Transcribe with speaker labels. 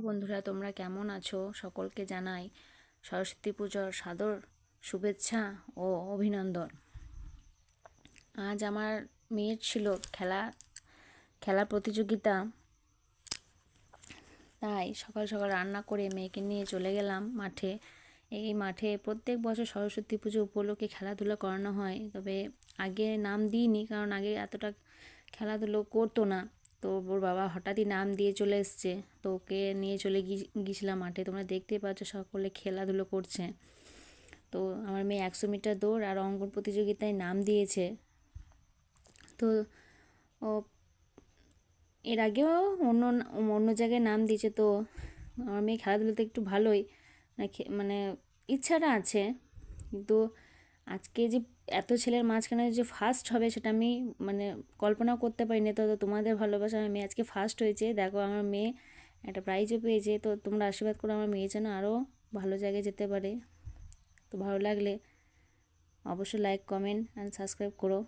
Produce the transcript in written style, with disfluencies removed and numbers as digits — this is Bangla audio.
Speaker 1: বন্ধুরা, তোমরা কেমন আছো? সকলকে জানাই সরস্বতী পুজোর সাদর শুভেচ্ছা ও অভিনন্দন। আজ আমার মেয়ের ছিল খেলা প্রতিযোগিতা, তাই সকাল সকাল রান্না করে মেয়েকে নিয়ে চলে গেলাম মাঠে। এই মাঠে প্রত্যেক বছর সরস্বতী পুজো উপলক্ষে খেলাধুলা করানো হয়, তবে আগে নাম দিইনি, কারণ আগে এতটা খেলাধুলো করতো না। তো ওর বাবা হঠাৎই নাম দিয়ে চলে এসছে, তো ওকে নিয়ে চলে গিয়েছিলাম মাঠে। তোমরা দেখতেই পাচ্ছ সকলে খেলাধুলো করছে। তো আমার মেয়ে 100 মিটার দৌড় আর অঙ্কন প্রতিযোগিতায় নাম দিয়েছে। তো ও এর আগেও অন্য অন্য জায়গায় নাম দিয়েছে। তো আমার মেয়ে খেলাধুলোতে একটু ভালোই, মানে ইচ্ছাটা আছে, কিন্তু আজকে যে এত ছেলের মাঝখানে যে ফার্স্ট হবে সেটা আমি কল্পনাও করতে পারিনি। তো তোমাদের ভালোবাসা আমার মেয়ে আজকে ফার্স্ট হয়েছে। দেখো, আমার মেয়ে একটা প্রাইজও পেয়েছে। তো তোমরা আশীর্বাদ করো আমার মেয়ে যেন আরও ভালো জায়গায় যেতে পারে। তো ভালো লাগলে অবশ্যই লাইক, কমেন্ট অ্যান্ড সাবস্ক্রাইব করো।